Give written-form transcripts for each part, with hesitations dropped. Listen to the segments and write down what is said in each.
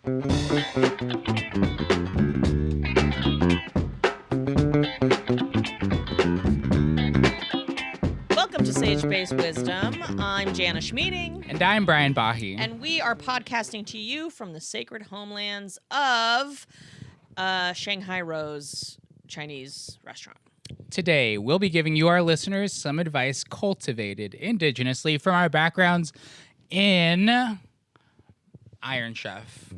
Welcome to Sage-Based Wisdom. I'm Jana Schmieding. And I'm Brian Bahe. And we are podcasting to you from the sacred homelands of Shanghai Rose Chinese restaurant. Today, we'll be giving you, our listeners, some advice cultivated indigenously from our backgrounds in Iron Chef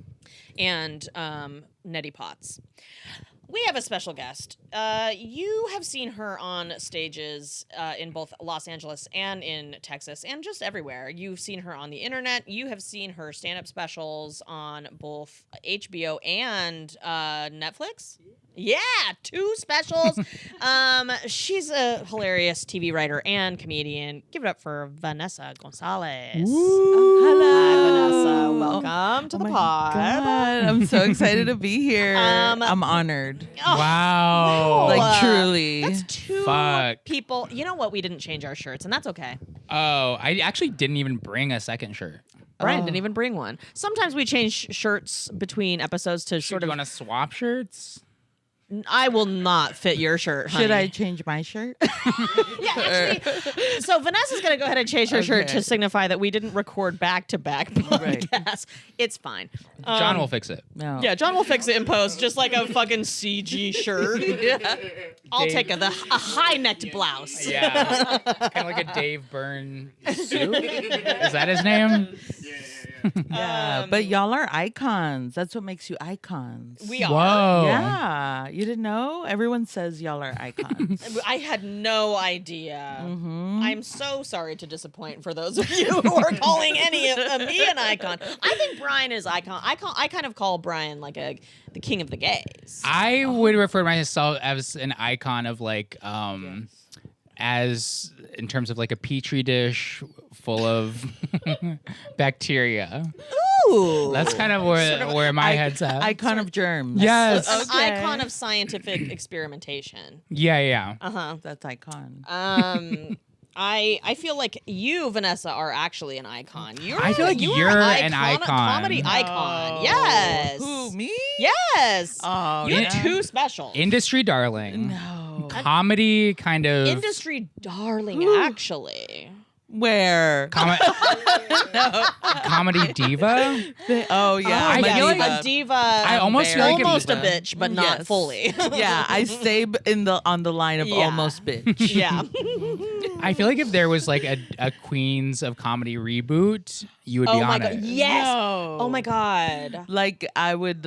And Neti Potts. We have a special guest. You have seen her on stages in both Los Angeles and in Texas and just everywhere. You've seen her on the internet. You have seen her stand-up specials on both HBO and Netflix. Yeah, 2 specials. She's a hilarious TV writer and comedian. Give it up for Vanessa Gonzalez. Hello. Hi, Vanessa. Welcome to the pod. God, I'm so excited to be here. I'm honored. Wow. Like, truly. That's 2 Fuck. people. You know what? We didn't change our shirts, and that's okay. Oh, I actually didn't even bring a second shirt. Brian didn't even bring one. Sometimes we change shirts between episodes to Should sort you of. want to swap shirts? I will not fit your shirt, honey. Should I change my shirt? Yeah, actually. So Vanessa's going to go ahead and change her shirt Okay. to signify that we didn't record back-to-back podcasts. It's fine. John will fix it. No. Yeah, John will fix it in post, just like a fucking CG shirt. I'll Dave- take a high-necked blouse. Yeah. Kind of like a Dave Byrne suit. Is that his name? Yeah, but y'all are icons. That's what makes you icons. We are. Whoa. Yeah, you didn't know? Everyone says y'all are icons. I had no idea. Mm-hmm. I'm so sorry to disappoint for those of you who are calling any of me an icon. I think Brian is icon. I kind of call Brian like the king of the gays. I would refer to myself as an icon of like, as in terms of like a petri dish full of bacteria. Ooh. That's kind of where my head's at. Icon of germs. Yes. An Okay. icon of scientific experimentation. Yeah. Uh-huh. That's icon. I feel like you, Vanessa, are actually an icon. I feel like you're an icon. Comedy icon. Yes. Who, me? Yes. Oh, You're yeah. 2 specials. Industry darling. No. Comedy kind of. Industry darling, actually. Where? Comedy diva. Oh, yeah. I I'm a feel like a diva. I almost feel like almost a diva. bitch, but not Yes. fully. Yeah, I stay on the line of Yeah. almost bitch. Yeah. I feel like if there was like a Queens of Comedy reboot, you would be Oh my on god. it. Yes. No. Oh my god. Like I would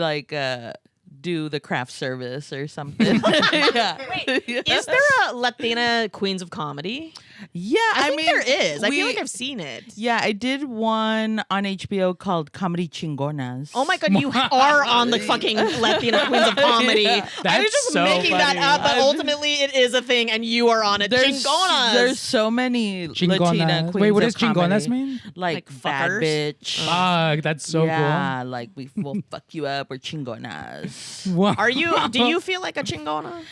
do the craft service or something. Yeah. Wait, is there a Latina Queens of Comedy? Yeah, I think mean, there is. I feel we- like I've seen it. Yeah, I did one on HBO called Comedy Chingonas. Oh my god, you are on the fucking Latina Queens of Comedy. I was That's just so making that funny. up, but ultimately it is a thing, and you are on it. Chingonas. There's so many Latina Chingonas. queens Wait, what of does chingonas comedy. mean? Like bad fuckers? bitch. Fuck, that's so yeah, like will fuck you up or chingonas. cool. Wow. Do you feel like a chingona?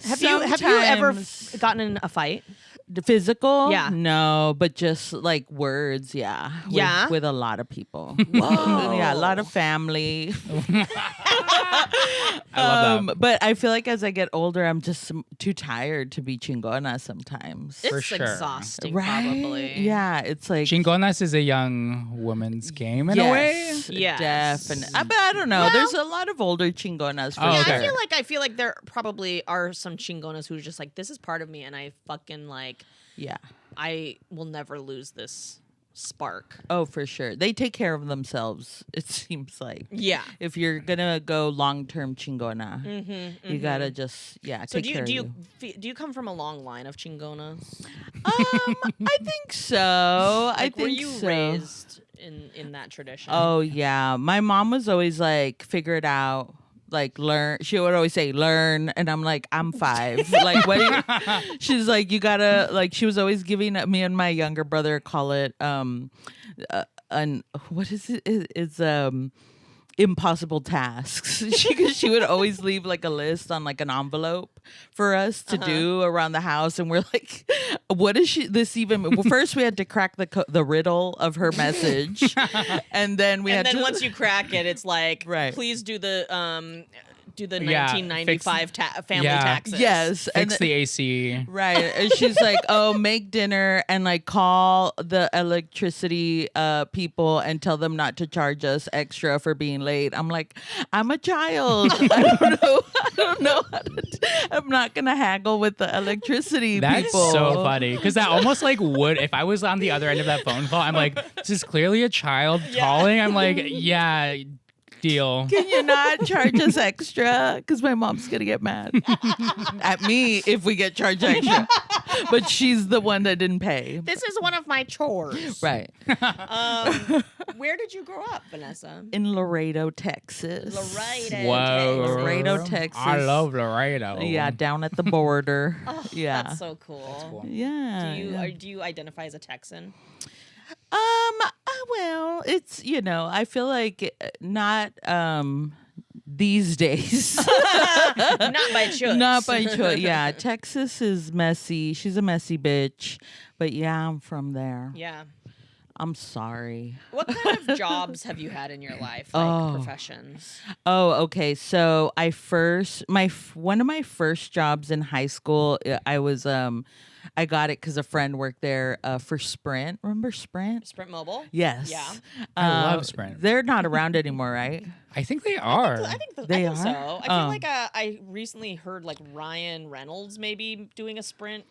Have you ever sometimes. gotten in a fight? The physical? Yeah. No, but just like words, yeah. Yeah? With a lot of people. Whoa. Yeah, a lot of family. I love that. But I feel like as I get older, I'm just too tired to be chingona sometimes. It's For sure. exhausting, Right? probably. Yeah, it's like Chingonas is a young woman's game in a way. Yes. Definitely. But I don't know. Well- There's a lot of older chingonas for Oh, Yeah, okay. sure. I feel like there probably are some chingonas who are just like, this is part of me, and I fucking like, Yeah. I will never lose this spark. Oh, for sure. They take care of themselves, it seems like. Yeah. If you're going to go long-term chingona, Mm-hmm, you got to just, So take care of you. do you come from a long line of chingonas? I think so. I Like, think were you so. raised in that tradition? Oh, yeah. My mom was always like, figure it out. Like, learn. She would always say, learn. And I'm like, I'm 5. Like, what do you... She's like, you gotta, like, she was always giving me and my younger brother, call it, what is it? It's impossible tasks. She would always leave like a list on like an envelope for us to do around the house, and we're like, what is this even? Well, first we had to crack the riddle of her message, and then once you crack it, it's like, Right. please do the 1995 family yeah. taxes. yes, Fix the AC. right. And she's like, oh, make dinner and like call the electricity people and tell them not to charge us extra for being late. I'm like, I'm a child. I don't know I'm not gonna haggle with the electricity That's people. so funny because that almost like would, if I was on the other end of that phone call, I'm like, this is clearly a child calling. I'm like, yeah, deal. Can you not charge us extra? Because my mom's gonna get mad at me if we get charged extra. But she's the one that didn't pay. This is one of my chores. Right. Where did you grow up, Vanessa? In Laredo, Texas. Laredo. Whoa. Laredo, Texas. I love Laredo. Yeah, down at the border. Oh, yeah. that's so cool. Yeah. Do you identify as a Texan? Well, it's, I feel like not these days. Not by choice. Not by choice. Yeah, Texas is messy. She's a messy bitch. But yeah, I'm from there. Yeah. I'm sorry. What kind of jobs have you had in your life? Like professions? Oh, okay. So one of my first jobs in high school, I was I got it because a friend worked there for Sprint. Remember Sprint? Sprint Mobile? Yes. Yeah. I love Sprint. They're not around anymore, right? I think they are. I think They so. are? I feel like I recently heard like Ryan Reynolds maybe doing a Sprint.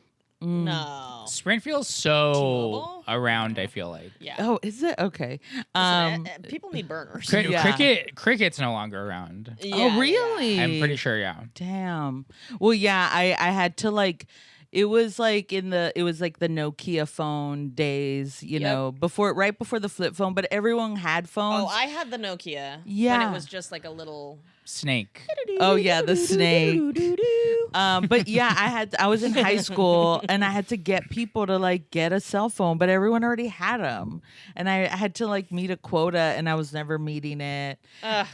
No. Sprint feels so T-Mobile? around, I feel like. Yeah. Oh, is it? Okay. Listen, people need burners. Yeah. Cricket's no longer around. Oh, really? I'm pretty sure, yeah. Damn. Well, yeah, I had to like, it was like the Nokia phone days, right before the flip phone, but everyone had phones. Oh, I had the Nokia. Yeah. When it was just like a little Snake. Oh yeah, the snake. But yeah, I was in high school and I had to get people to like get a cell phone, but everyone already had them, and I had to like meet a quota, and I was never meeting it.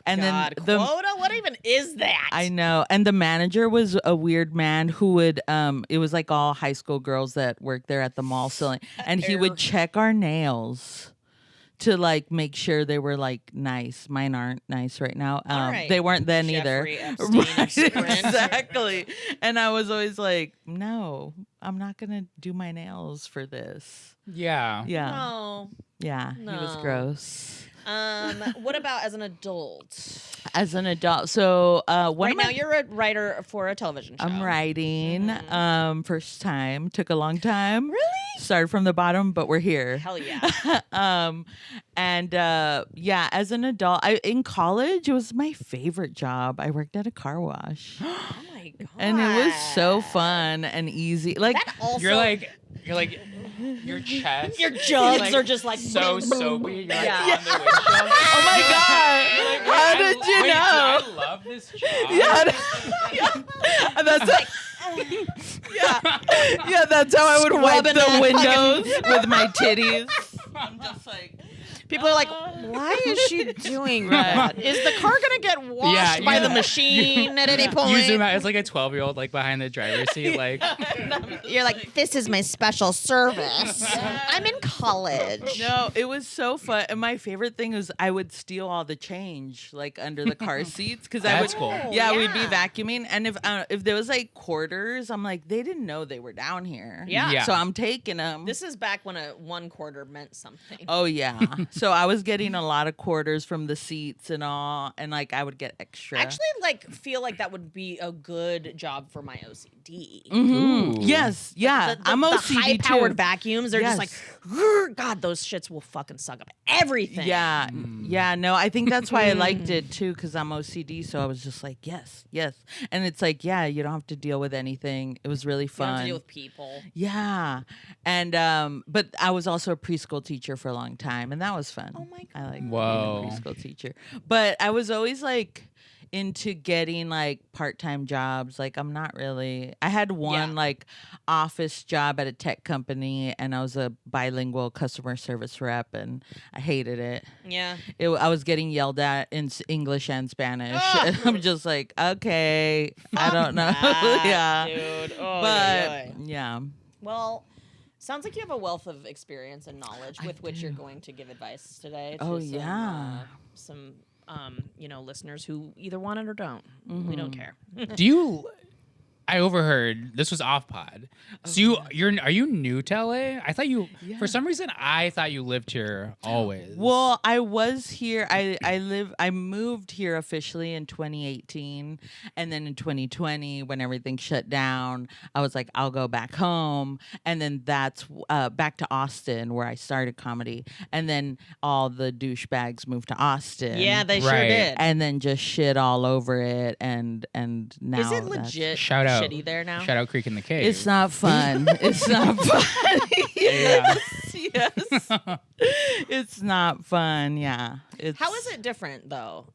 And God, then quota? What even is that? I know, and the manager was a weird man who would it was like all high school girls that worked there at the mall selling, and he would check our nails to like make sure they were like nice. Mine aren't nice right now. right. They weren't then Jeffrey either. Epstein of Sprint. Exactly. And I was always like, no, I'm not gonna do my nails for this. Yeah. Yeah. No. Yeah. He was No. gross. What about as an adult? As an adult, so Right now, you're a writer for a television show. I'm writing. First time. Took a long time. Really? Started from the bottom, but we're here. Hell yeah. Yeah, as an adult, in college, it was my favorite job. I worked at a car wash, Oh my god. and it was so fun and easy. Like, That also. You're like your chest. Your jugs like, are just like so soapy. You're like Yeah. on the windshield. oh my god, You're like, how wait, did you wait, know? I love this job. Yeah, and that's like. Yeah, that's how I would wipe Scrubbing the that windows with my titties. I'm just like, People are like, why is she doing that? Is the car gonna get washed Yeah, by you- the machine at any point? You zoom out. It's like a 12-year-old like behind the driver's seat. Like You're like, this is my special service. I'm in college. no, it was so fun. And my favorite thing was I would steal all the change like under the car seats because I would. That's cool. Yeah, we'd be Yeah. vacuuming, and if there was like quarters, I'm like, they didn't know they were down here. Yeah. Yeah. So I'm taking them. This is back when a 1 quarter meant something. Oh yeah. So I was getting a lot of quarters from the seats and all, and like I would get extra. I actually feel like that would be a good job for my OCD. Ooh. Yes, yeah. I'm I'm the OCD high-powered too. vacuums. They're just like, Yes. "Grr, God, those shits will fucking suck up everything. Yeah, yeah, no, I think that's why I liked it too, because I'm OCD. So I was just like, yes, and it's like, yeah, you don't have to deal with anything. It was really You don't have fun. to deal with people. Yeah, and but I was also a preschool teacher for a long time, and that was fun. Oh my I like Whoa. being a preschool teacher, but I was always like. into getting like part-time jobs. Like I'm not really. I had one like office job at a tech company, and I was a bilingual customer service rep, and I hated it. Yeah. I was getting yelled at in English and Spanish. Ugh. And I'm just like, okay, I don't know. That, yeah, dude. Oh, but yeah. Well, sounds like you have a wealth of experience and knowledge with which you're going to give advice today. To Oh, some, yeah. Some listeners who either want it or don't. We don't care. Do you? I overheard this was off pod. So are you new to LA? I thought you for some reason I thought you lived here always. Well, I was here. I moved here officially in 2018, and then in 2020, when everything shut down, I was like, I'll go back home, and then that's back to Austin where I started comedy, and then all the douchebags moved to Austin. Yeah, they sure Right. did. and then just shit all over it, and now Is it that's- legit Shout out. shitty there now? Shout out Creek in the Cave. It's not fun. It's not fun. Yeah. yes. It's not fun. Yeah. It's, How is it different though?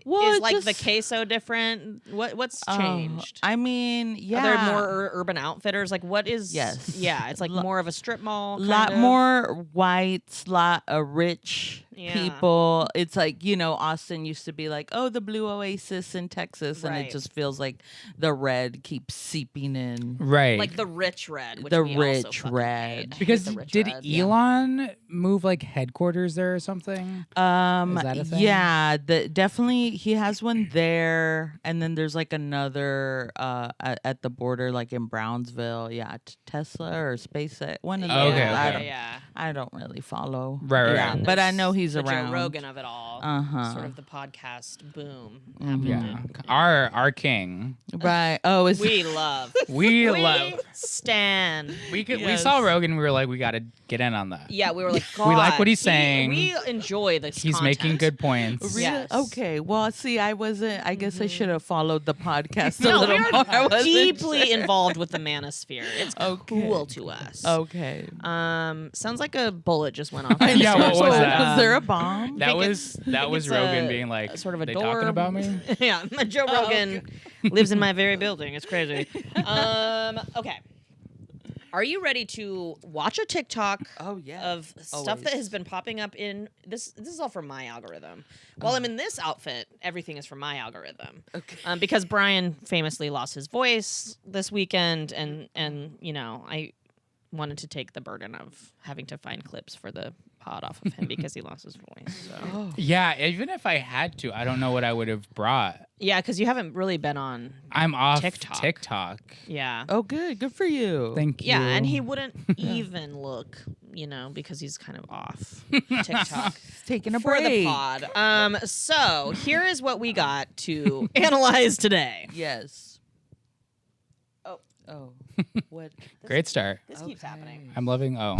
Well, Is it like just- the queso different? What's changed? I mean, yeah. Are there more urban outfitters? Like what is? Yes. Yeah, it's like more of a strip mall. lot kind of. more whites, lot of rich Yeah. people. It's like, Austin used to be like, oh, the blue oasis in Texas. And Right. it just feels like the red keeps seeping in. right. Like the rich red. Which The we also rich fucking red. hate. I hate because the rich did red, yeah. Elon move like headquarters there or something? Is that a thing? Yeah, definitely he has one there, and then there's like another at the border, like in Brownsville. Yeah, Tesla or SpaceX. One of those. Okay, I okay. don't, Yeah. I don't really follow. Right. Yeah, And but I there's know he's the around. Joe Rogan of it all. Uh-huh. Sort of the podcast boom. Yeah. happened. Our king. Right. Oh, it's We love. We love. Stan. We Yes. saw Rogan. We were like, we got to get in on that. Yeah, we were like, We like God, what he's saying. We enjoy this. He's making content. good points. Really? Yes. Okay. Well, see, I wasn't. I guess I should have followed the podcast a No, little we're more. I wasn't deeply sure. involved with the manosphere. It's Okay. cool to us. Okay. Sounds like a bullet just went off. Yeah, what was that? Was there a bomb? That think was it's Rogan a- being like, sort of a they door. talking about me? Yeah, Joe Rogan lives in my very building. It's crazy. Okay. Are you ready to watch a TikTok Oh yeah. of stuff Always. that has been popping up in this? This is all from my algorithm. While I'm in this outfit, everything is from my algorithm. Okay. Because Brian famously lost his voice this weekend, and I wanted to take the burden of having to find clips for the pod off of him because he lost his voice. So. Oh. Yeah, even if I had to, I don't know what I would have brought. Yeah, because you haven't really been on. I'm off TikTok. TikTok. Yeah. Oh, good for you. Thank you. Yeah, and he wouldn't even look, because he's kind of off TikTok Taking a for break. the pod. So here is what we got to analyze today. Yes. Oh. Oh. What? Great start. This keeps happening. I'm loving. Oh,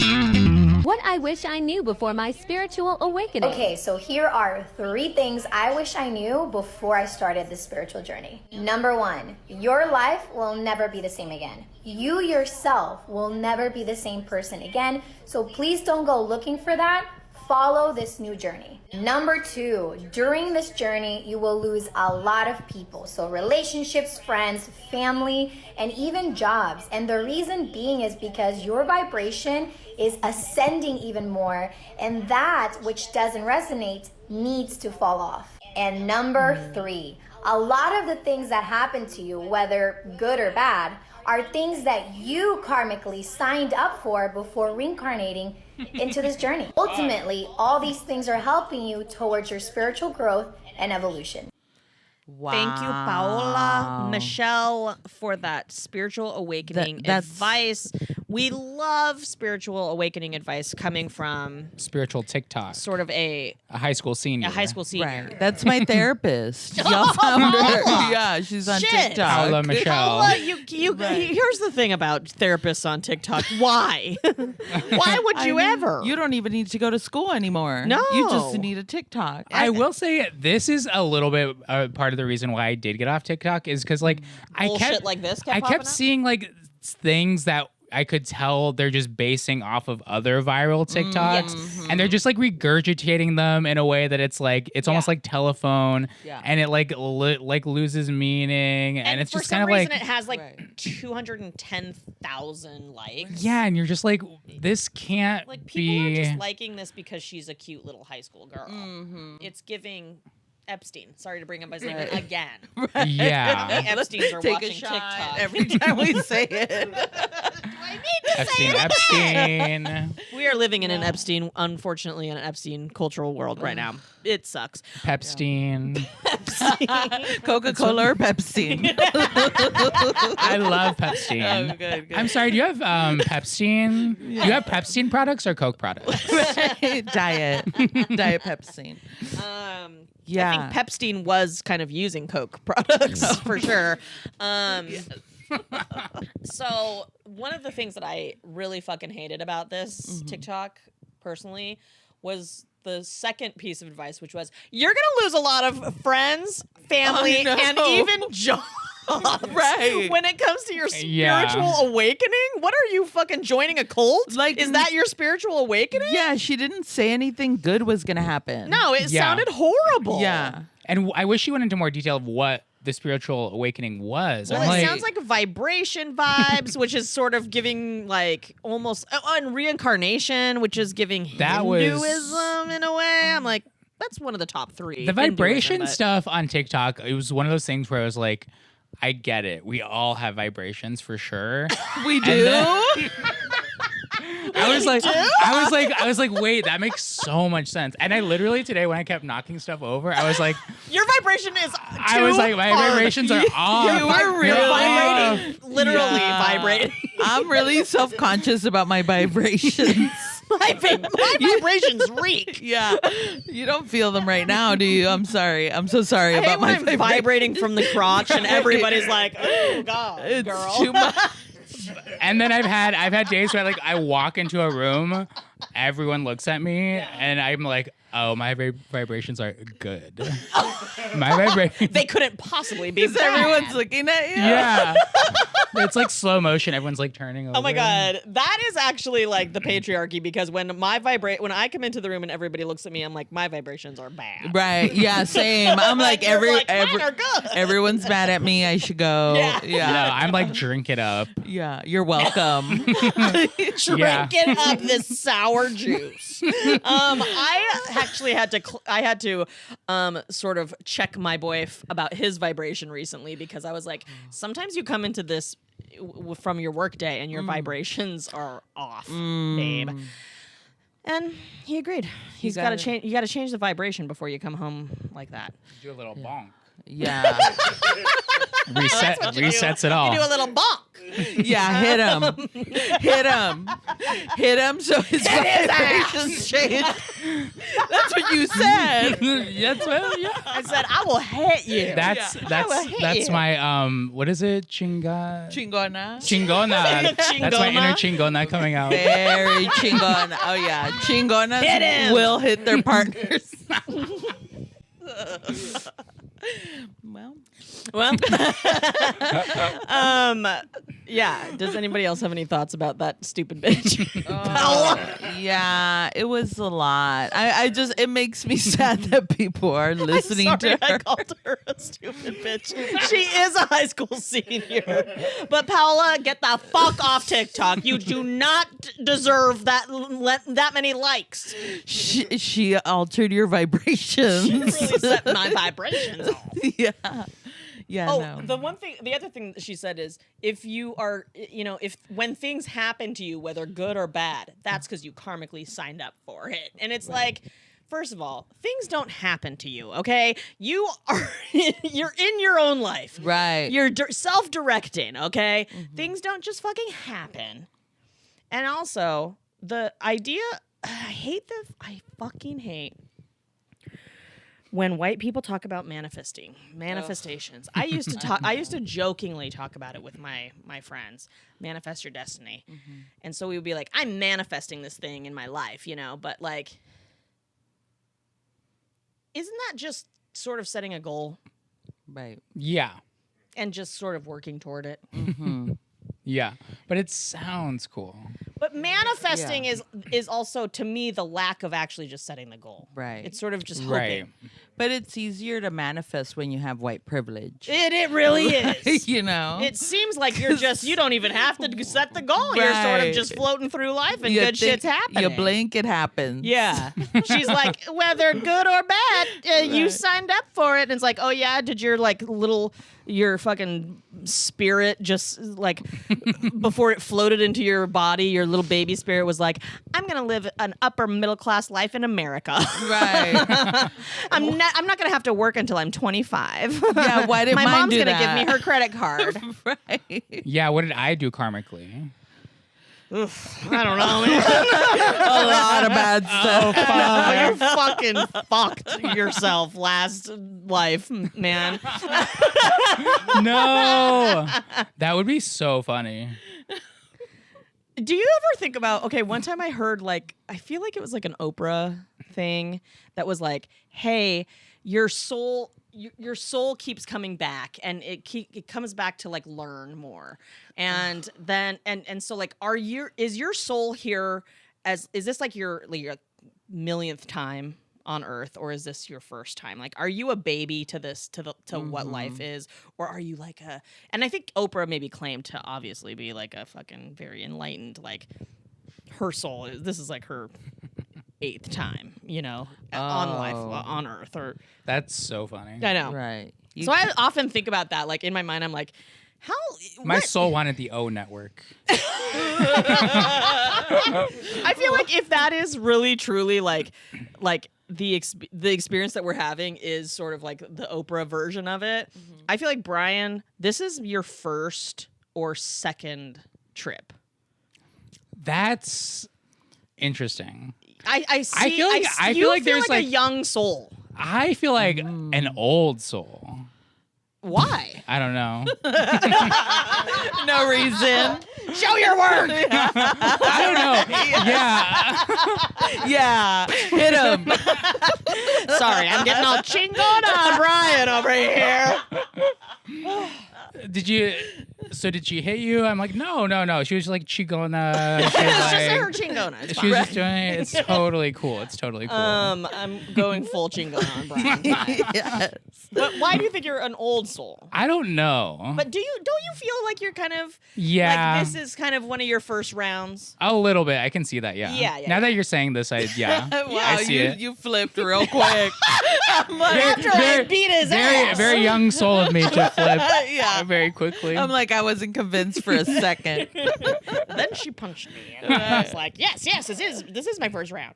What I wish I knew before my spiritual awakening. Okay, so here are 3 things I wish I knew before I started this spiritual journey. Number 1, your life will never be the same again. You yourself will never be the same person again, so please don't go looking for that. Follow this new journey. Number 2, during this journey, you will lose a lot of people. So relationships, friends, family, and even jobs. And the reason being is because your vibration is ascending even more, and that which doesn't resonate needs to fall off. And number 3, a lot of the things that happen to you, whether good or bad, are things that you karmically signed up for before reincarnating into this journey. Ultimately, all these things are helping you towards your spiritual growth and evolution. Wow. Thank you, Paola Michelle, for that spiritual awakening that's- advice. We love spiritual awakening advice coming from spiritual TikTok. sort of a A high school senior. high school senior. Right. That's my therapist. Y'all found her. Yeah, she's on Shit. TikTok. Paola Michelle. Paola, here's the thing about therapists on TikTok. Why? Why would I you mean, ever? You don't even need to go to school anymore. No. You just need a TikTok. I will say this is a little bit part of the reason why I did get off TikTok is because like I Bullshit kept like this kept I popping kept up? seeing like things that I could tell they're just basing off of other viral TikToks, and they're just like regurgitating them in a way that it's like it's almost like telephone, and it like loses meaning, and it's for just some kind of reason like it has like 210,000 likes. yeah, and you're just like this can't Like people be are just liking this because she's a cute little high school girl. It's giving Epstein. Sorry to bring up his name again. yeah. The Epsteins are Take watching a shot TikTok. every time we say it. Epstein. We are living in an Epstein, unfortunately, in an Epstein cultural world right now. It sucks. Pepstein. Coca-Cola or Pepsi? I love Pepstein. Good. I'm sorry, do you have Pepstein? Do you have Pepstein products or Coke products? Diet Pepsi. I think Pepstein was kind of using Coke products for sure. So one of the things that I really fucking hated about this TikTok personally was the second piece of advice, which was you're gonna lose a lot of friends, family, and even jobs. Right. When it comes to your Yeah. spiritual awakening, what are you fucking joining a cult? Like- is that your spiritual awakening? Yeah, she didn't say anything good was gonna happen. No, it Yeah. sounded horrible. Yeah. And I wish you went into more detail of what the spiritual awakening was. Well, I'm it sounds like vibration vibes, which is sort of giving like almost and reincarnation, which is giving That was- Hinduism in a way. I'm like, that's one of the top three. the vibration Hinduism, but- stuff on TikTok. It was one of those things where I was like, I get it. We all have vibrations for sure. We do. I was like, wait, that makes so much sense. And I literally today, when I kept knocking stuff over, I was like, Your vibration is. I was like, my vibrations are off. You were really They're vibrating, off. literally Yeah. vibrating. I'm really self-conscious about my vibrations. my vibrations reek. Yeah. You don't feel them right now, do you? I'm sorry. I'm so sorry I hate about my when I'm vibrating from the crotch and everybody's like, "Oh God, It's girl." too much. And then I've had days where like I walk into a room, everyone looks at me, and I'm like, oh, my vibrations are good. My vibrations. They couldn't possibly be. Because bad. everyone's looking at you. Yeah. It's like slow motion. Everyone's like turning over. Oh my God, that is actually like the patriarchy because when when I come into the room and everybody looks at me, I'm like, my vibrations are bad. Right. Yeah, same. I'm like, You're like, mine are good. everyone's mad at me. I should go. Yeah. No, I'm like, drink it up. Yeah. You're welcome. Drink Yeah. it up, this sour juice. I actually had to sort of check my boy about his vibration recently because I was like, sometimes you come into this from your work day and your vibrations are off, babe. And he agreed. He's got to change. You got to change the vibration before you come home like that. Do a little bonk. Yeah. Resets it all. You do a little bonk. Yeah. Hit him. Hit him so his vibrations change. That's what you said. That's well, yeah. I said, I will hit you. That's I will hit that's you. my what is it? Chingona. Chingona. That's my inner chingona coming out. Very chingona. Oh yeah, chingonas Hit him. will hit their partners. Well, yeah. Does anybody else have any thoughts about that stupid bitch? yeah, it was a lot. I just it makes me sad that people are listening I'm sorry, to her. I called her a stupid bitch. She is a high school senior. But Paola, get the fuck off TikTok. You do not deserve that many likes. She altered your vibrations. She really set my vibrations off. Yeah. Yeah. Oh, No. the other thing that she said is if you are, when things happen to you, whether good or bad, that's because you karmically signed up for it. And it's like, first of all, things don't happen to you, okay? You're in your own life. Right. You're self-directing, okay? Things don't just fucking happen. And also, the idea, I fucking hate when white people talk about manifestations. I used to jokingly talk about it with my friends. Manifest your destiny. And so we would be like, I'm manifesting this thing in my life, but like, isn't that just sort of setting a goal Right. Yeah. and just sort of working toward it? Yeah, but it sounds cool. But manifesting is also, to me, the lack of actually just setting the goal. Right. It's sort of just hoping. Right. But it's easier to manifest when you have white privilege. It really is. You know? It seems like you don't even have to set the goal. You're sort of Right. just floating through life and You good shit's think- happening. You blink, it happens. Yeah. She's like, whether good or bad, you signed up for it. And it's like, oh yeah, did your fucking spirit just like, before it floated into your body, your little baby spirit was like, I'm going to live an upper middle class life in America. Right. I'm not going to have to work until I'm 25. Yeah, why did my mine mom's do gonna give that? me her credit card. Right. Yeah, what did I do karmically? I don't know, man. A lot of bad stuff. You fucking fucked yourself last life, man. No. That would be so funny. Do you ever think about, okay, one time I heard, like, I feel like it was like an Oprah thing that was like, hey, your soul keeps coming back, and it comes back to like learn more. And then and so like is your soul here is this like your millionth time on earth, or is this your first time? Like, are you a baby to this, to what life is, or are you like and I think Oprah maybe claimed to obviously be like a fucking very enlightened, like her soul this is like her 8th time, on life, on earth, or That's so funny. I know. Right. So I often think about that. Like in my mind, I'm like, how? My what? soul wanted the O network. I feel like if that is really truly like the experience that we're having is sort of like the Oprah version of it. Mm-hmm. I feel like, Brian, this is your first or second trip. That's interesting. I see. I feel like there's like a young soul. I feel like an old soul. Why? I don't know. No reason. Show your work. I don't know. Yeah. Yeah. Hit him. Sorry, I'm getting all Chingona on Brian over here. Did she hit you? I'm like, no. She was like Chingona. She was It's just like, her Chingona. It's she was fine. just doing it. It's totally cool. I'm going full Chingona on Brian tonight. Yes. But why do you think you're an old soul? I don't know. But don't you feel like you're kind of Yeah. like this is kind of one of your first rounds? A little bit. I can see that. Yeah. Yeah, Now that you're saying this, Wow, I see it. you flipped real quick. After I beat his ass. Very young soul of me to flip Yeah. very quickly. I'm like, I wasn't convinced for a second. Then she punched me, and I was like, yes, this is my first round.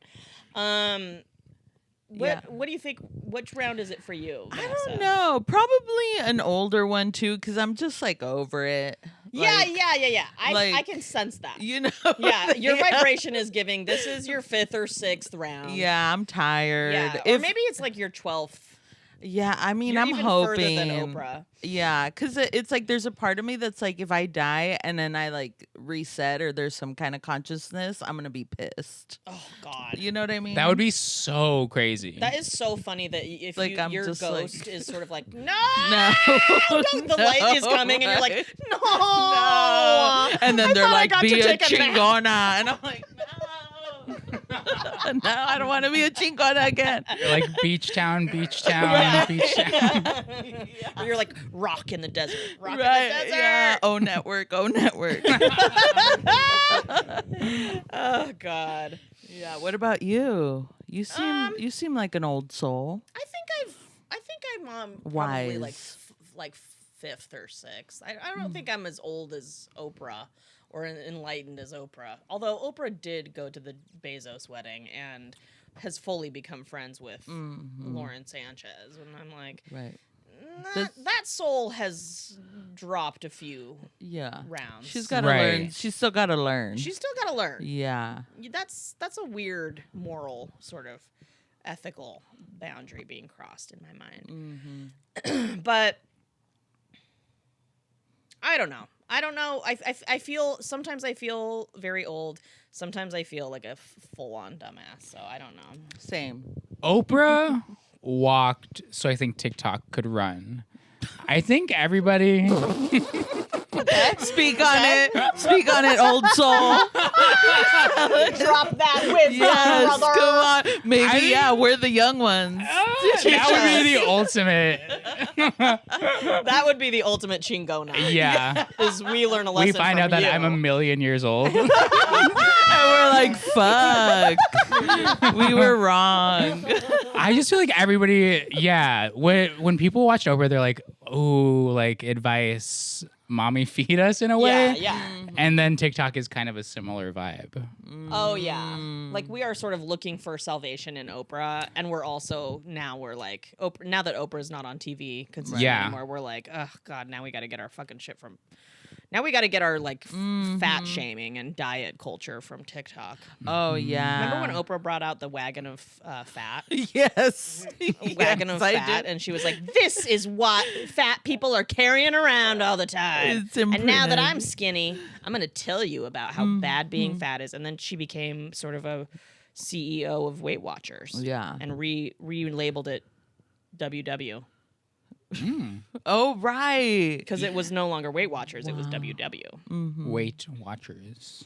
What do you think? Which round is it for you, Vanessa? I don't know. Probably an older one too, because I'm just like over it. Yeah. like- I can sense that. You know. Yeah, your vibration is giving. This is your 5th or 6th round. Yeah, I'm tired. Yeah, or maybe it's like your 12th. Yeah, I mean, You're I'm even hoping. further than Oprah. Yeah, because it's like there's a part of me that's like, if I die and then I like reset or there's some kind of consciousness, I'm gonna be pissed. Oh God. You know what I mean? That would be so crazy. That is so funny that if Like, I'm your just ghost is sort of like, no, No. don't, the light is coming, and you're like, no, No. And then I they're thought I like, got to be a take a nap." Chingona. And I'm like, no. No, I don't want to be a Chingona again. You're like beach town. Or you're like rock in the desert, rock in the Right. desert. Yeah. Oh, network. Oh God. Yeah. What about you? You seem like an old soul. I think I'm probably Wise. like 5th or 6th. I don't think I'm as old as Oprah or enlightened as Oprah. Although Oprah did go to the Bezos wedding and has fully become friends with Lauren Sanchez, and I'm like, Right. that soul has dropped a few Yeah. rounds. She's got to Right. learn. She's still got to learn. She's still got to learn. Yeah. That's a weird moral sort of ethical boundary being crossed in my mind. But I don't know. I feel sometimes I feel very old. Sometimes I feel like a full-on dumbass. So I don't know. Same. Oprah walked so I think TikTok could run. I think everybody Speak on it. Speak on it, old soul. Drop that wisdom, Yes, brother. come on. Maybe, we're the young ones. That would be the ultimate. That would be the ultimate chingona. Yeah. Is we learn a lesson We find from out that you. I'm a million years old. And we're like, fuck. We were wrong. I just feel like everybody, when people watch Oprah, they're like, "Ooh, like advice, mommy, feed us" in a way. Yeah. And then TikTok is kind of a similar vibe. Oh yeah. Like we are sort of looking for salvation in Oprah, and we're like Oprah. Now that Oprah's not on TV consistently anymore, we're like, oh god, now we got to get our fucking shit from. Now we got to get our like fat shaming and diet culture from TikTok. Oh, yeah. Remember when Oprah brought out the wagon of fat? Yes. Wagon of fat, and she was like, "This is what fat people are carrying around all the time." It's and now that imprinted. I'm skinny, I'm going to tell you about how bad being fat is. And then she became sort of a CEO of Weight Watchers. Yeah. And relabeled it WW Oh, right. because it was no longer Weight Watchers; it was WW. Weight Watchers.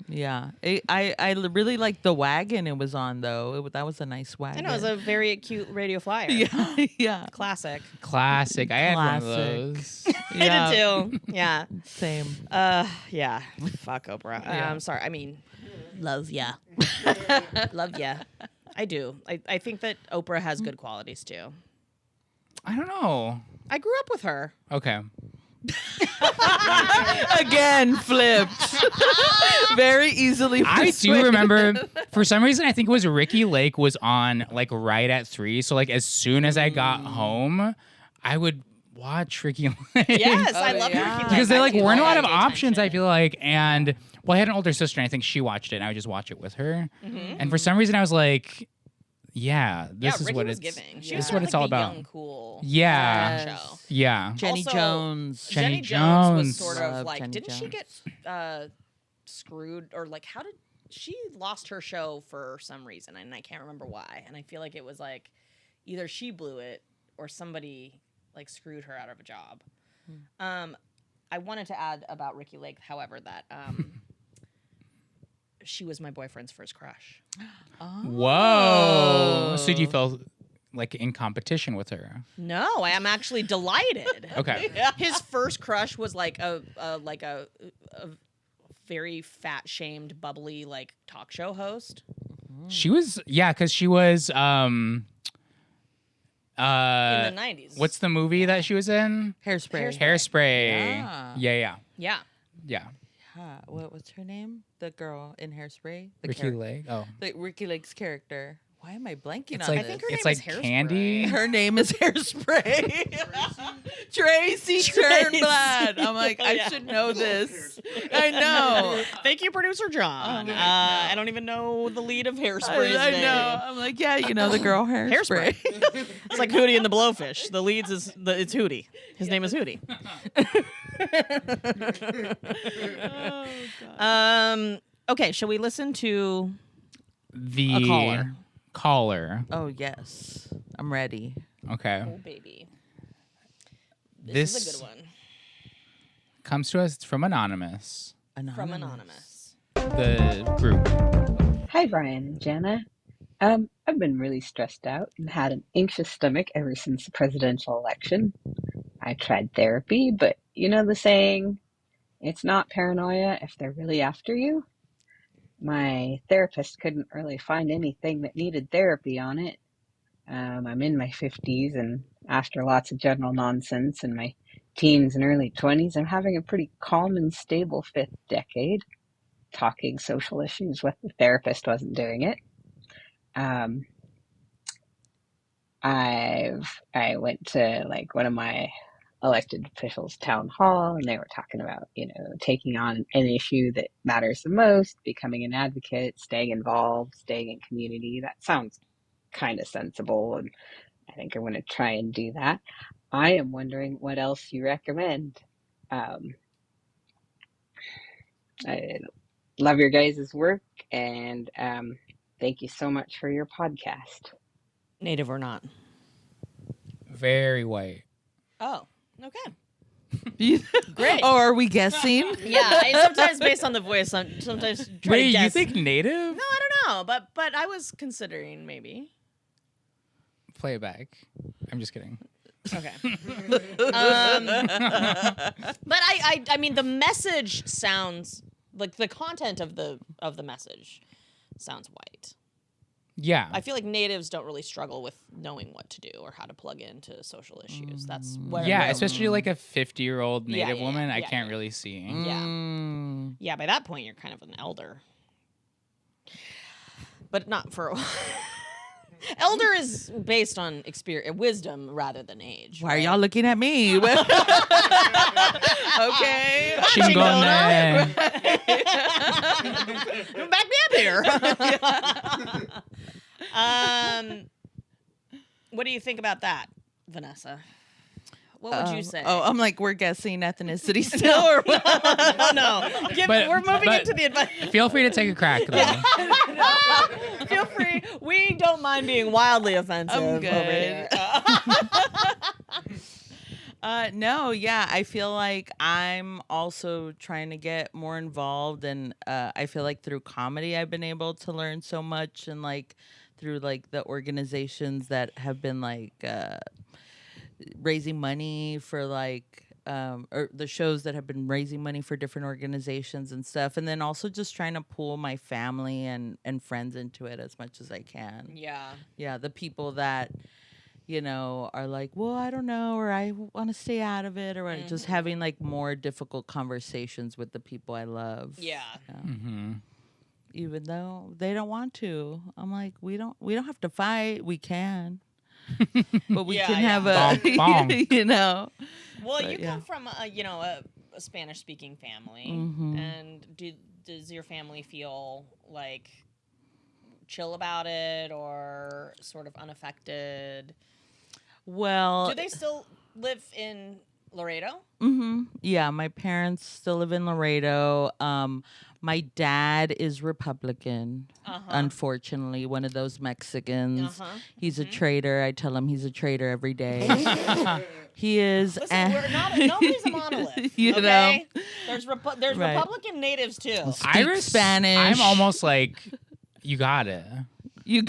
Yeah. I really liked the wagon it was on, though. That was a nice I wagon. know it was a very cute radio flyer. Yeah. Classic. Classic. I had one of Classic. those. I did too. Yeah. Same. Yeah. Fuck Oprah. I'm sorry. I mean, love ya. Love ya. I do. I think that Oprah has good qualities too. I don't know. I grew up with her. Okay. Again, flipped. Very easily I persuaded. do remember, for some reason, I think it was Ricky Lake was on like right at 3. So like as soon as I got home, I would watch Ricky Lake. Yes, I love yeah. Ricky Lake. Because there like I do weren't a love lot of daytime options, I shit. feel like. And well, I had an older sister and I think she watched it and I would just watch it with her. And for some reason I was like, yeah, this is Ricky what was it's giving. She Yeah. was This is what it's like all the about. Young, cool. Yeah. Show. Yeah. Jenny Also, Jones. Jenny Jenny Jones was Jones. sort of Love like, Jenny didn't she Jones. get screwed or like how did she lost her show for some reason and I can't remember why. And I feel like it was like either she blew it or somebody like screwed her out of a job. I wanted to add about Ricky Lake, however, that she was my boyfriend's first crush. Whoa. So you felt like in competition with her? No, I am actually delighted. Okay. His first crush was like a very fat shamed, bubbly like talk show host. She was, because she was, In the 90s. what's the movie that she was in? Hairspray. Hairspray. Yeah. Yeah. Yeah. What's her name? The girl in Hairspray. The Ricky character. Lake. Oh. The Ricky Lake's character. Why am I blanking It's on like, this? think her it's name like is Hairspray. Candy. Her name is Hairspray. Tracy Turnblad. I'm like, I should know this. I know. Thank you, producer John. I don't even know the lead of Hairspray. I know. I'm like, yeah, you know the girl Hairspray. It's like Hootie and the Blowfish. The leads it's Hootie. His name is Hootie. Okay, shall we listen to The A caller. Caller. Oh yes, I'm ready. Okay. Oh Baby? This is a good one. Comes to us from Anonymous. From Anonymous. The group. Hi, Brian and Jana. I've been really stressed out and had an anxious stomach ever since the presidential election. I tried therapy, but you know the saying, it's not paranoia if they're really after you? My therapist couldn't really find anything that needed therapy on it. I'm in my 50s, and after lots of general nonsense in my teens and early 20s, I'm having a pretty calm and stable fifth decade. Talking social issues with the therapist wasn't doing it. I went to like one of my elected officials' town hall, and they were talking about, taking on an issue that matters the most, becoming an advocate, staying involved, staying in community. That sounds kind of sensible, and I think I'm going to try and do that. I am wondering what else you recommend. I love your guys' work, and thank you so much for your podcast. Native or not? Very white. Oh, okay. Great. Oh, are we guessing? Yeah, sometimes based on the voice, sometimes try to Wait, guess. you think native? No, I don't know, but I was considering maybe. Play it back. I'm just kidding. Okay. But I mean, the message sounds like the content of the message sounds white. Yeah. I feel like natives don't really struggle with knowing what to do or how to plug into social issues. That's where Yeah, especially like a 50-year-old Yeah, native yeah, woman, I yeah, can't yeah. really see. Yeah. Yeah, by that point you're kind of an elder. But not for a while. Elder is based on experience, wisdom rather than age. Why are y'all looking at me? Okay. Chingona. Back me up here. What do you think about that, Vanessa? What would you say? Oh, I'm like, we're guessing ethnicity still. Or what? no. But- We're moving but- into the advice. Feel free to take a crack, though. Feel free. We don't mind being wildly offensive I'm good. over here. No, yeah, I feel like I'm also trying to get more involved, and I feel like through comedy I've been able to learn so much, and like through like the organizations that have been like raising money for like or the shows that have been raising money for different organizations and stuff, and then also just trying to pull my family and friends into it as much as I can. Yeah, the people that are like, well, I don't know, or I want to stay out of it, or just having like more difficult conversations with the people I love. Yeah. Even though they don't want to, I'm like, we don't have to fight. We can, but we can have a, Bonk, bonk. Well, But, you yeah. come from a Spanish-speaking family, and does your family feel like chill about it or sort of unaffected? Well, Do they still live in Laredo? Yeah, my parents still live in Laredo. My dad is Republican, unfortunately, one of those Mexicans. He's a traitor. I tell him he's a traitor every day. He is. Listen, nobody's a monolith. You okay? know? There's Right. Republican natives too. Speak Spanish. I'm almost like, you got it. You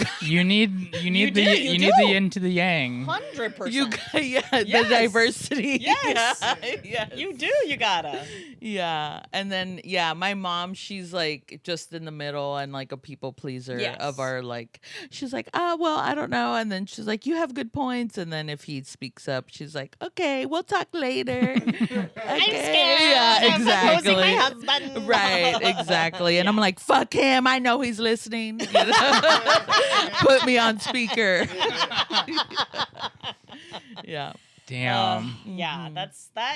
need the do. yin to the yang. 100%. the Yes. diversity. Yes. Yes. You do. You gotta. Yeah. And then, my mom, she's like just in the middle and like a people pleaser Yes. of our like, she's like, oh, well, I don't know. And then she's like, you have good points. And then if he speaks up, she's like, okay, we'll talk later. I'm scared. Yeah, I'm exactly. opposing my husband. Right, exactly. And I'm like, fuck him. I know he's listening. You know? Put me on speaker. Yeah. Damn. Yeah, that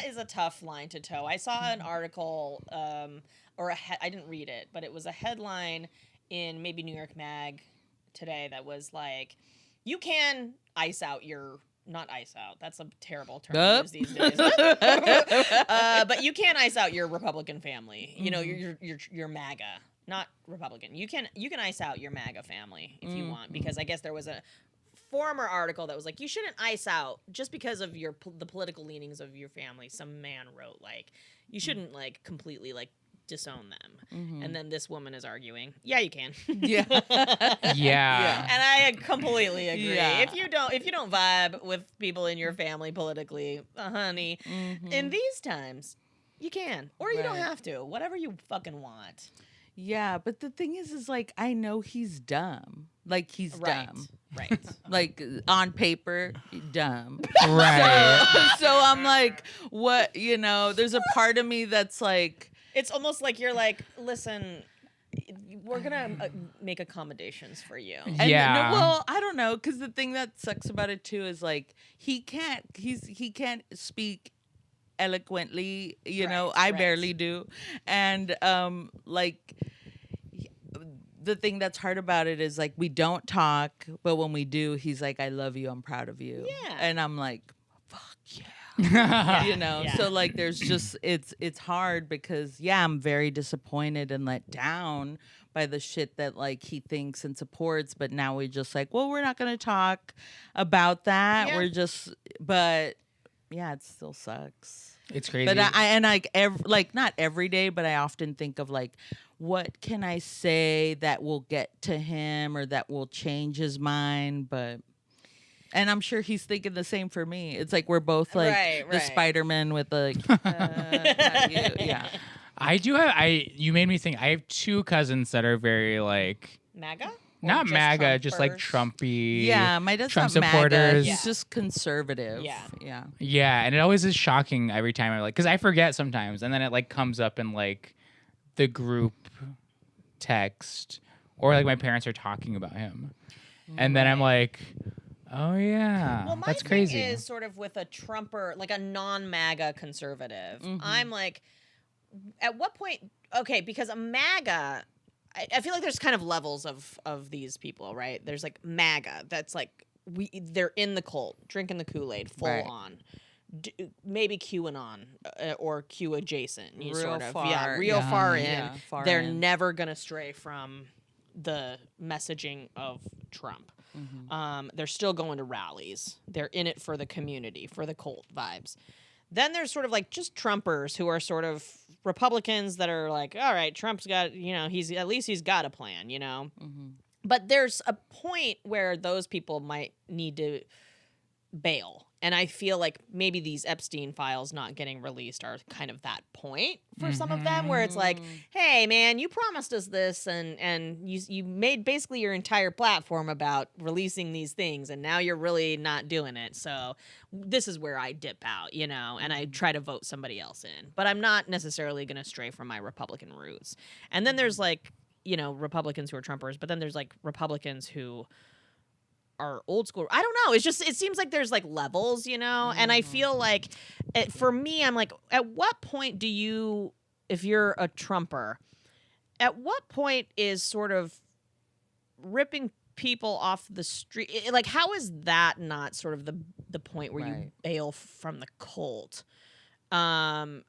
is a tough line to toe. I saw an article, I didn't read it, but it was a headline in maybe New York Mag today that was like, you can ice out your. Not ice out. That's a terrible term to use these days. But you can ice out your Republican family. You know, your MAGA, not Republican. You can ice out your MAGA family if you want, because I guess there was a former article that was like, you shouldn't ice out just because of the political leanings of your family. Some man wrote like, you shouldn't like completely like disown them. And then this woman is arguing, yeah, you can. Yeah. Yeah. And I completely agree. Yeah. If you don't vibe with people in your family politically, honey, in these times, you can, or you don't Right. have to. Whatever you fucking want. Yeah, but the thing is like, I know he's dumb. Like, he's dumb. Right. Like, on paper, dumb. Right. So I'm like, what, there's a part of me that's like, It's almost like you're like, listen, we're gonna make accommodations for you. and Yeah. well, I don't know, because the thing that sucks about it too is like, he can't speak eloquently, Right, I right. barely do. And like, the thing that's hard about it is like, we don't talk, but when we do, he's like, I love you, I'm proud of you. Yeah. And I'm like, fuck yeah. Yeah. So like, there's just, it's hard because I'm very disappointed and let down by the shit that like he thinks and supports, but now we're just like, well, we're not gonna talk about that. Yeah. We're just, but yeah, it still sucks. It's crazy. But not every day, but I often think of like, what can I say that will get to him or that will change his mind? And I'm sure he's thinking the same for me. It's like we're both like the Spider-Man with like, not you. Yeah. You made me think. I have 2 cousins that are very like MAGA? Not just MAGA, just like Trumpers? Trumpy. Yeah, my dad's Trump not MAGA. supporters. He's just conservative. Yeah. Yeah. Yeah, and it always is shocking every time I like, because I forget sometimes, and then it like comes up in like the group text, or like my parents are talking about him, and then I'm like, oh yeah, Well, my that's thing crazy. is sort of with a Trumper, like a non-MAGA conservative. I'm like, at what point? Okay, because a MAGA, I feel like there's kind of levels of these people, right? There's like MAGA, that's like they're in the cult, drinking the Kool-Aid, full on. Maybe QAnon or Q adjacent, Real sort of, far, real far in. yeah, far They're in. never gonna stray from the messaging of Trump. They're still going to rallies. They're in it for the community, for the cult vibes. Then there's sort of like just Trumpers who are sort of Republicans that are like, all right, Trump's got, he's got a plan, But there's a point where those people might need to bail. And I feel like maybe these Epstein files not getting released are kind of that point for some of them, where it's like, hey, man, you promised us this, and you made basically your entire platform about releasing these things, and now you're really not doing it. So this is where I dip out, and I try to vote somebody else in. But I'm not necessarily going to stray from my Republican roots. And then there's like, Republicans who are Trumpers, but then there's like Republicans who are old school. I don't know. It seems like there's like levels, and I feel like for me, I'm like, at what point do you, if you're a Trumper, at what point is sort of ripping people off the street? Like, how is that not sort of the point where you bail from the cult? I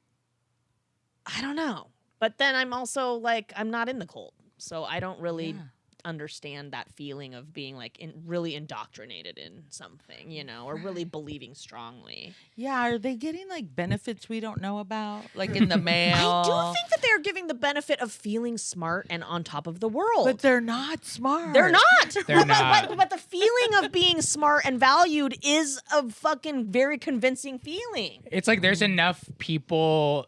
don't know. But then I'm also like, I'm not in the cult, so I don't really understand that feeling of being like really indoctrinated in something, or really believing strongly. Yeah, are they getting like benefits we don't know about, like in the mail? I do think that they're giving the benefit of feeling smart and on top of the world. But they're not smart. They're not. They're not. But the feeling of being smart and valued is a fucking very convincing feeling. It's like there's enough people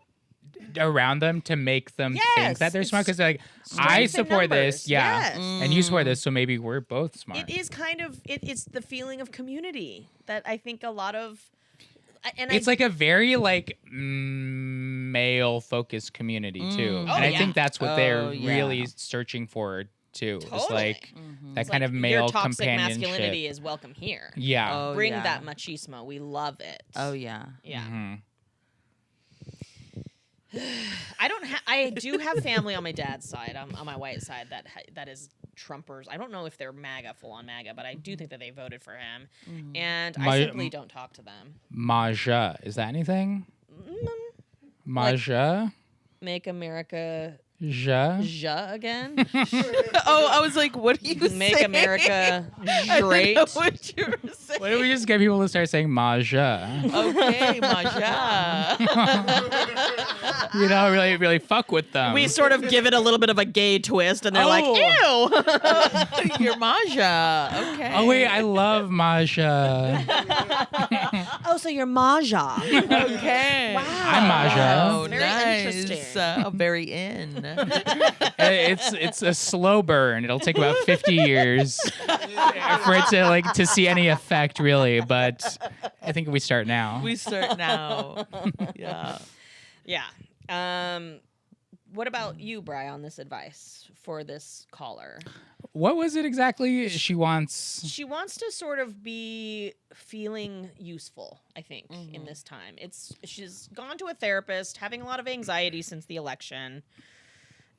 around them to make them think that they're smart, because they're like, I support this, and you support this, so maybe we're both smart. It is kind of it's the feeling of community that I think a lot of, and it's like a very like male focused community too, and I think that's what they're really searching for too. Totally. It's like that it's kind like of male your toxic companionship. masculinity is welcome here. Yeah. Bring that machismo. We love it. Oh yeah. Yeah. I do have family on my dad's side, on my white side, that is Trumpers. I don't know if they're MAGA, full on MAGA, but I do think that they voted for him, and I simply don't talk to them. Maja, is that anything? Maja, Make America ja again. Oh, I was like, what are you saying? Make America great. I didn't know what you were saying. Why don't we just get people to start saying Maja? Okay, Maja. Really, really fuck with them. We sort of give it a little bit of a gay twist, and they're like, ew. You're Maja. Okay. Oh wait, I love Maja. Oh, so you're Maja. Okay. Wow. I'm Maja. Oh, Very nice. interesting. Very in. It's a slow burn. It'll take about 50 years for it to see any effect, really. But I think we start now. We start now. Yeah. Yeah. What about you, Bri, on this advice for this caller? What was it exactly she wants? She wants to sort of be feeling useful, I think, in this time. She's gone to a therapist, having a lot of anxiety since the election.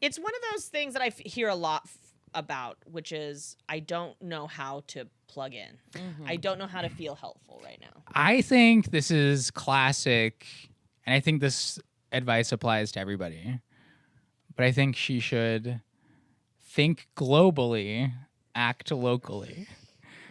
It's one of those things that I hear a lot about, which is I don't know how to plug in. I don't know how to feel helpful right now. I think this is classic, and I think this advice applies to everybody. But I think she should think globally, act locally.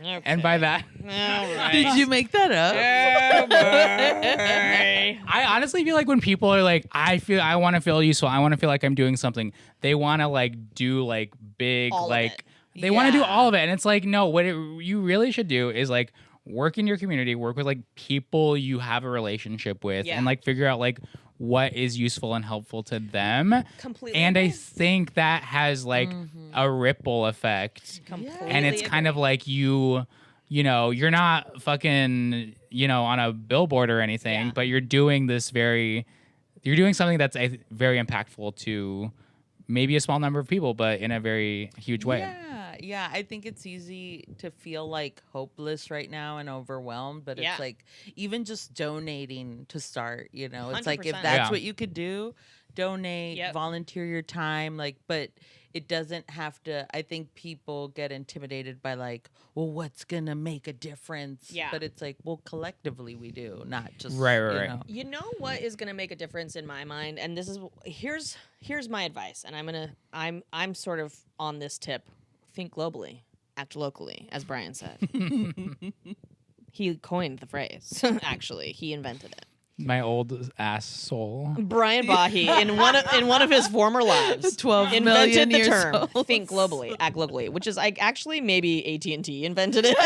Okay. And by that, All right. Did you make that up? Oh, boy. I honestly feel like when people are like, I want to feel useful, I want to feel like I'm doing something, they want to like do like big, All of like it. they want to do Yeah. all of it. And it's like, no, you really should do is like work in your community, work with like people you have a relationship with, Yeah. and like figure out like what is useful and helpful to them. Completely And I agree. think that has like a ripple effect. Completely And it's kind of agree. like you know, you're not fucking, on a billboard or anything, Yeah. but you're doing something that's very impactful to maybe a small number of people, but in a very huge way. Yeah. I think it's easy to feel like hopeless right now and overwhelmed, but Yeah. it's like even just donating to start, it's like if 100%. that's Yeah. what you could do, donate, Yep. volunteer your time, but it doesn't have to. I think people get intimidated by like, well, what's gonna make a difference? Yeah. But it's like, well, collectively we do, not just Right. You know what is going to make a difference in my mind, and this is here's my advice, and I'm sort of on this tip. Think globally, act locally, as Brian said. He coined the phrase. Actually, he invented it. My old ass soul. Brian Bahe, in one of his former lives, 12 invented million the years term old. "think globally, act locally," which is like actually maybe AT&T invented it.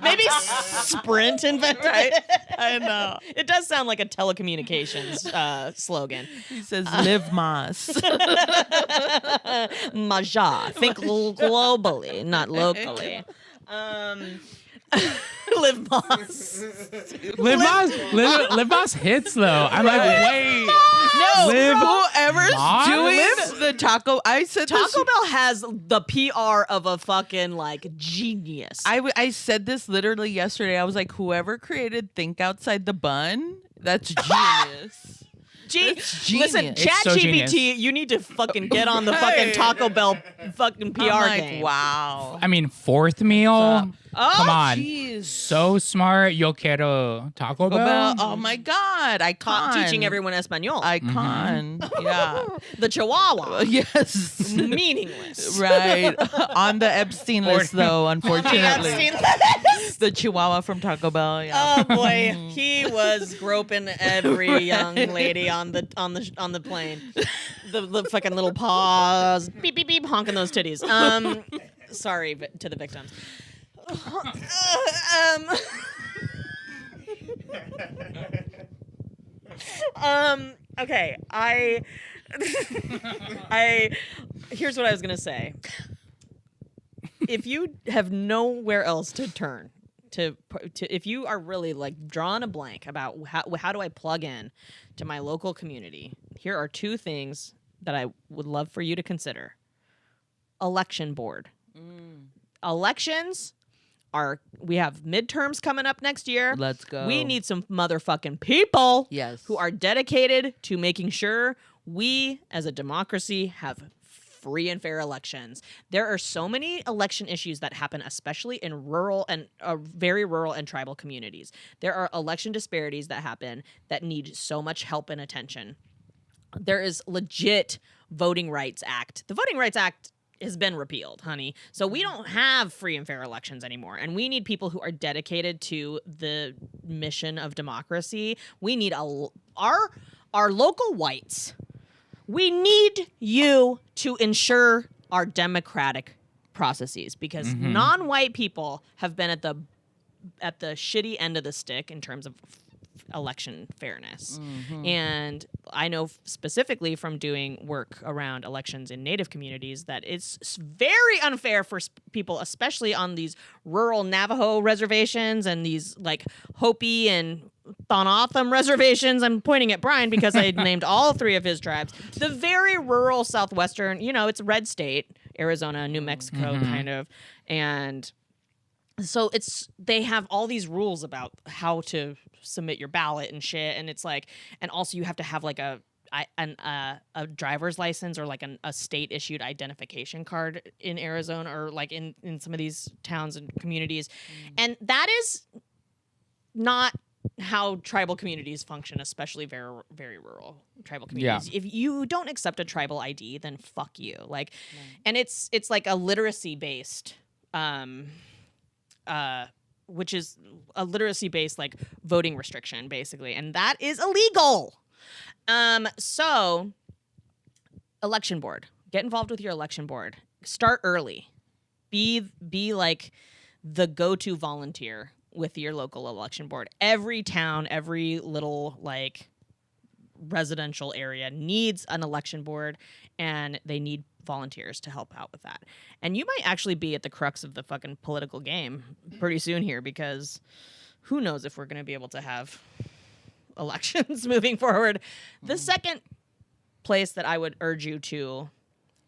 Maybe Sprint invented it. I know. It does sound like a telecommunications slogan. He says, "Live Moss." Maja. Think globally, not locally. Live Moss. Live Boss hits though. I'm like, wait. No, Live whoever's Moss? doing the taco. I said this. Taco Bell has the PR of a fucking like genius. I said this literally yesterday. I was like, whoever created "Think Outside the Bun," that's genius. That's genius. Listen, It's Chat so GPT, genius. you need to fucking get on the fucking Taco Bell fucking PR I'm like, game. wow. I mean, fourth meal. Oh, Come on. Jeez. So smart. Yo quiero Taco Bell. Oh my God, icon. Teaching everyone Espanol. Icon. Yeah. The Chihuahua. Yes. Meaningless. Right. On the Epstein list, though, unfortunately. Epstein list. The Chihuahua from Taco Bell. Yeah. Oh boy, he was groping every young lady on the plane. The fucking little paws, beep beep beep, honking those titties. Sorry to the victims. Okay, I here's what I was gonna say. If you have nowhere else to turn to if you are really like drawing a blank about how do I plug in to my local community, here are two things that I would love for you to consider. Election board. Elections we have midterms coming up next year. Let's go. We need some motherfucking people Yes. who are dedicated to making sure we as a democracy have free and fair elections. There are so many election issues that happen, especially in rural and very rural and tribal communities. There are election disparities that happen that need so much help and attention. There is legit Voting Rights Act. The Voting Rights Act has been repealed, honey. So we don't have free and fair elections anymore. And we need people who are dedicated to the mission of democracy. We need our local whites. We need you to ensure our democratic processes because non-white people have been at the shitty end of the stick in terms of election fairness. And I know specifically from doing work around elections in Native communities that it's very unfair for people, especially on these rural Navajo reservations and these like Hopi and Thanatham reservations. I'm pointing at Brian because I named all three of his tribes. The very rural southwestern, it's red state, Arizona, New Mexico kind of. And so they have all these rules about how to submit your ballot and shit, and it's like, and also you have to have like a driver's license or like a state issued identification card in Arizona or like in some of these towns and communities, and that is not how tribal communities function, especially very very rural tribal communities. Yeah. If you don't accept a tribal ID, then fuck you. Like, and it's like a literacy based which is a literacy-based like voting restriction, basically, and that is illegal. So, election board, get involved with your election board. Start early. Be like the go-to volunteer with your local election board. Every town, every little like residential area needs an election board, and they need volunteers to help out with that. And you might actually be at the crux of the fucking political game pretty soon here, because who knows if we're going to be able to have elections moving forward. The second place that I would urge you to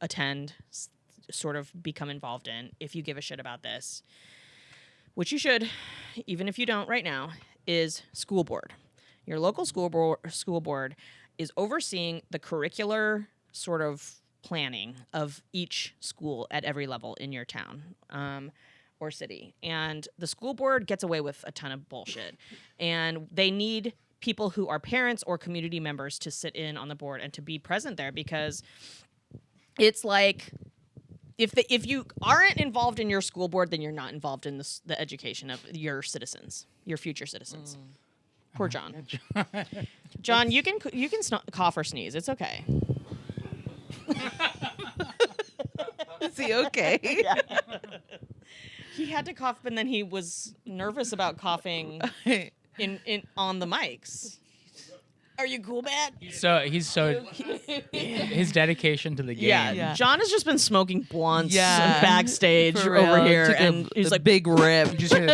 attend, sort of become involved in, if you give a shit about this, which you should, even if you don't right now, is school board. Your local school board is overseeing the curricular sort of planning of each school at every level in your town or city. And the school board gets away with a ton of bullshit. And they need people who are parents or community members to sit in on the board and to be present there, because it's like, if you aren't involved in your school board, then you're not involved in the education of your citizens, your future citizens. Poor John. John, you can cough or sneeze. It's okay. Is he okay? Yeah. He had to cough, and then he was nervous about coughing in on the mics. Are you cool, man? His dedication to the game. Yeah. John has just been smoking blunts Yeah. backstage For real. over here, Took and he's like, big rip. You just hear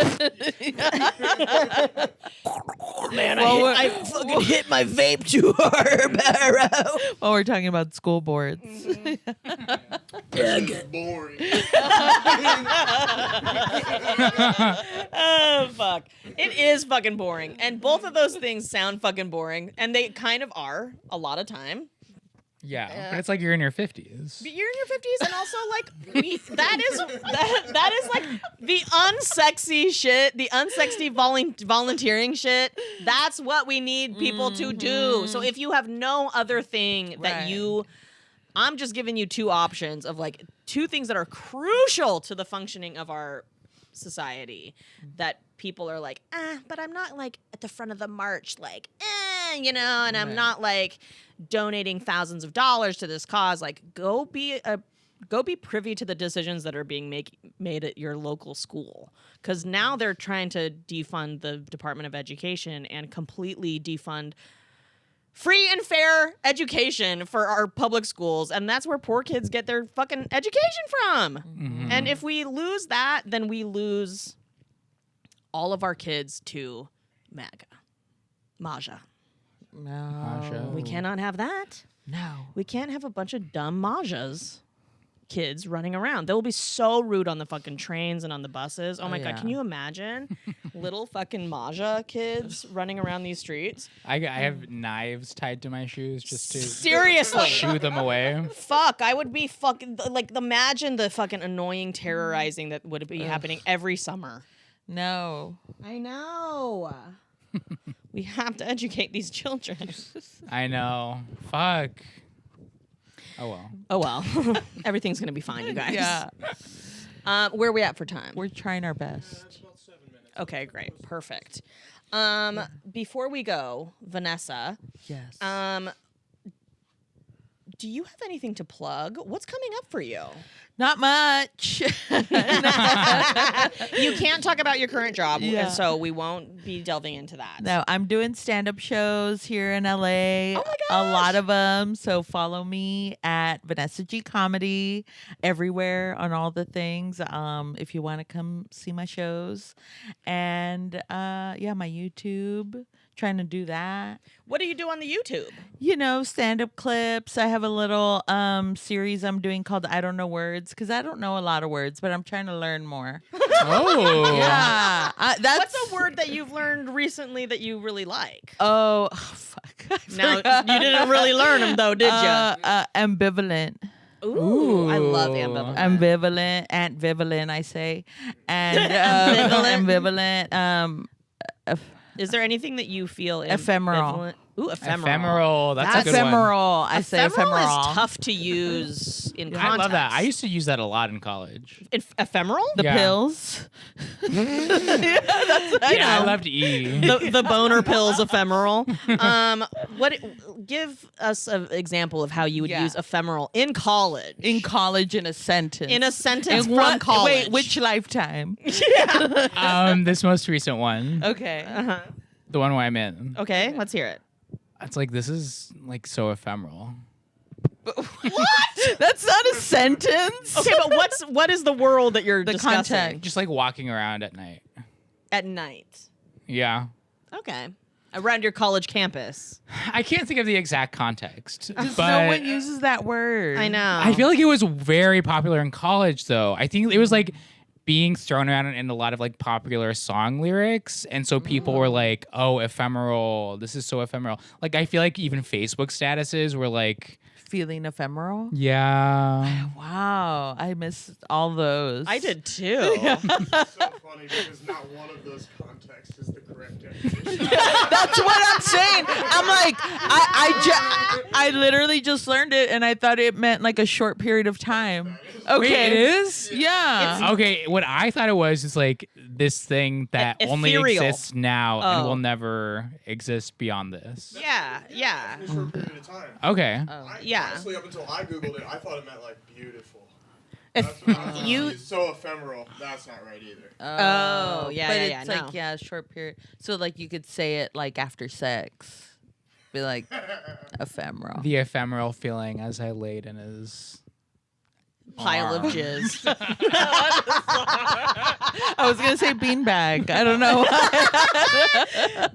man, I fucking hit my vape too hard, bro. While we're talking about school boards. Boring. Oh, fuck. It is fucking boring. And both of those things sound fucking boring. And they kind of are a lot of time. Yeah, but it's like you're in your 50s. But you're in your 50s, and also, like, that is like the unsexy shit, the unsexy volunteering shit. That's what we need people to do. So if you have no other thing that I'm just giving you two options of, like, two things that are crucial to the functioning of our society that people are like, but I'm not, like, at the front of the march, like, you know, and I'm not, like, donating thousands of dollars to this cause. Like, go be privy to the decisions that are being made at your local school, because now they're trying to defund the Department of Education and completely defund free and fair education for our public schools, and that's where poor kids get their fucking education from. Mm-hmm. And if we lose that, then we lose all of our kids to Maja. No. We cannot have that. No. We can't have a bunch of dumb Majas kids running around. They will be so rude on the fucking trains and on the buses. Oh my God, can you imagine little fucking Maja kids running around these streets? I have knives tied to my shoes just to seriously shoo them away. Fuck, I would be fucking, like, imagine the fucking annoying terrorizing that would be happening every summer. No. I know. We have to educate these children. I know. Fuck. Oh well. Everything's gonna be fine, you guys. Yeah. Where are we at for time? We're trying our best. About 7 minutes. Okay, great. Perfect. Before we go, Vanessa, Yes. do you have anything to plug? What's coming up for you? Not much. You can't talk about your current job, Yeah. so we won't be delving into that. No, I'm doing stand-up shows here in LA. Oh my A lot of them. So follow me at Vanessa G Comedy everywhere on all the things. If you want to come see my shows, and my YouTube. Trying to do that. What do you do on the YouTube? You know, stand-up clips. I have a little series I'm doing called I Don't Know Words, because I don't know a lot of words, but I'm trying to learn more. Oh. Yeah. What's a word that you've learned recently that you really like? Oh, fuck. I Now, forgot. you didn't really learn them, though, did you? Ambivalent. Ooh, I love ambivalent. Ambivalent, I say. And ambivalent. Is there anything that you feel Ephemeral. ambivalent? Ooh, ephemeral. Ephemeral. That's a good one. Ephemeral. I say ephemeral. Is tough to use in context. I love that. I used to use that a lot in college. Ephemeral? The Yeah. pills. I loved E. The boner pills ephemeral. Give us an example of how you would use ephemeral in college. In college, in a sentence. In a sentence In from college. Wait, which lifetime? This most recent one. Okay. The one where I'm in. Okay, let's hear it. It's like, this is like so ephemeral. What? That's not a sentence. Okay, but what is the world that you're The discussing? context. Just like walking around at night. At night. Yeah. Okay. Around your college campus. I can't think of the exact context. Just but no one uses that word. I know. I feel like it was very popular in college, though. I think it was like being thrown around in a lot of like popular song lyrics. And so people were like, oh, ephemeral. This is so ephemeral. Like, I feel like even Facebook statuses were like, Feeling ephemeral. yeah. Wow, I missed all those. I did too. It's so funny because not one of those contexts is the correct definition. That's what I'm saying. I'm like, I literally just learned it, and I thought it meant like a short period of time. Okay, Wait, it is? Yeah. Okay, what I thought it was is like this thing that only Ethereal. exists now and Oh. will never exist beyond this. Yeah. In a short period of time. Okay. Yeah. Honestly, up until I Googled it, I thought it meant like beautiful. If That's what I thought. you- It's so ephemeral. That's not right either. Oh, yeah, But yeah, it's yeah, like no. short period. So like you could say it like after sex, be like ephemeral. The ephemeral feeling as I laid in his Pile of arm. jizz. I was gonna say beanbag. I don't know.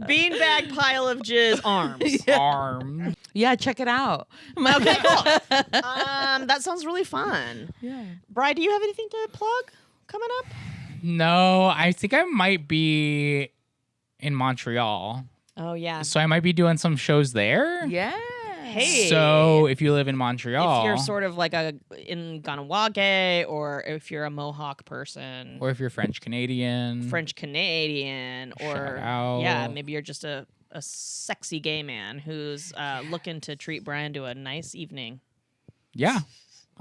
Beanbag pile of jizz arms. arm. Yeah, check it out. Okay, cool. That sounds really fun. Yeah. Bri, do you have anything to plug coming up? No, I think I might be in Montreal. Oh yeah. So I might be doing some shows there. Yeah. Hey. So if you live in Montreal, If you're sort of like in Ganawage, or if you're a Mohawk person, or if you're French Canadian, French Canadian, or Shout out. yeah, maybe you're just a sexy gay man who's looking to treat Brian to a nice evening. yeah,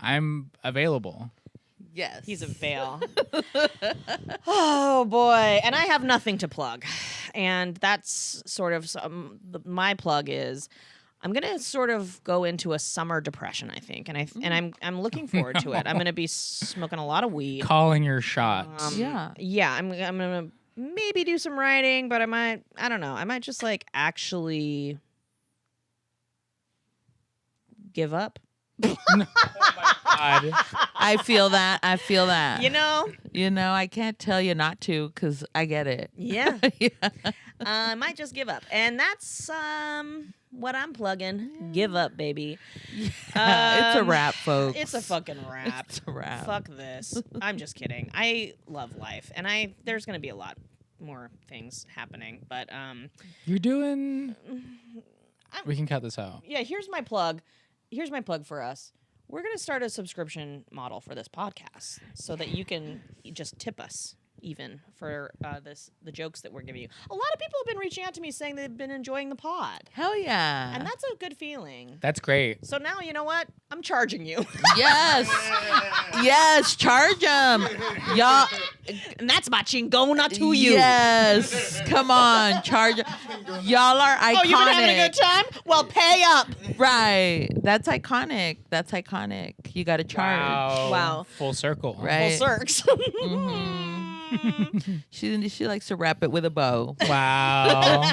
I'm available. Yes. He's a fail. Oh boy, and I have nothing to plug, and that's sort of my plug is. I'm gonna sort of go into a summer depression, I think, and I'm looking forward to it. I'm gonna be smoking a lot of weed. Calling your shots. Yeah. I'm gonna maybe do some writing, but I don't know. I might just like actually give up. Oh my God. I feel that. I feel that. You know? You know, I can't tell you not to because I get it. Yeah. Yeah. I might just give up, and that's what I'm plugging. Give up, baby. It's a wrap, folks. It's a fucking wrap. It's a wrap. Fuck this. I'm just kidding. I love life, and there's gonna be a lot more things happening, but You're doing. We can cut this out. yeah. Here's my plug. Here's my plug for us. We're gonna start a subscription model for this podcast, so that you can just tip us even for the jokes that we're giving you. A lot of people have been reaching out to me saying they've been enjoying the pod, Hell yeah. and that's a good feeling. That's great. So now you know what? I'm charging you. Yes. Yes. Charge them. Y'all. And that's my chingona to you. Yes. Come on. Charge. Y'all are iconic. Oh, you've been having a good time? Well, pay up. Right. That's iconic. That's iconic. You got to charge. Wow. Full circle. Right. Full circs. She likes to wrap it with a bow. Wow.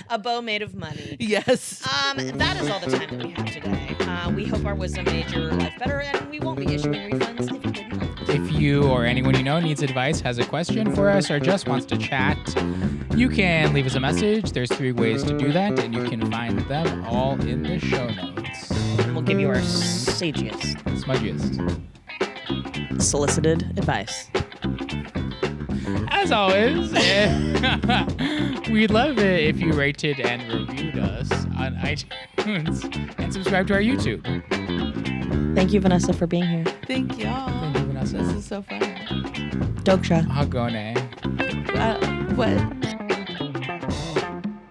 A bow made of money. Yes. That is all the time that we have today. We hope our wisdom made your life better, and we won't be issuing refunds if it did not. If you or anyone you know needs advice, has a question for us, or just wants to chat, you can leave us a message. There's 3 ways to do that, and you can find them all in the show notes. And we'll give you our sagiest, Smudgiest. solicited advice. As always, we'd love it if you rated and reviewed us on iTunes and subscribe to our YouTube. Thank you, Vanessa, for being here. Thank y'all. Thank you, Vanessa. This is so fun. Dogsha. Hagone. What?